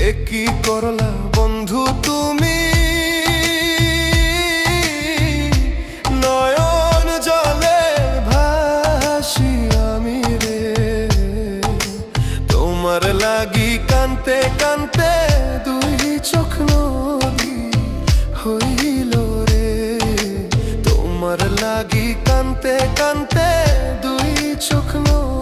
কি করলা বন্ধু তুমি, নয়ন জলে ভাসি আমি রে। তোমার লাগি কানতে কানতে দুই চোখ নদী হইল রে। তোমার লাগি কানতে কানতে দুই চোখ নদী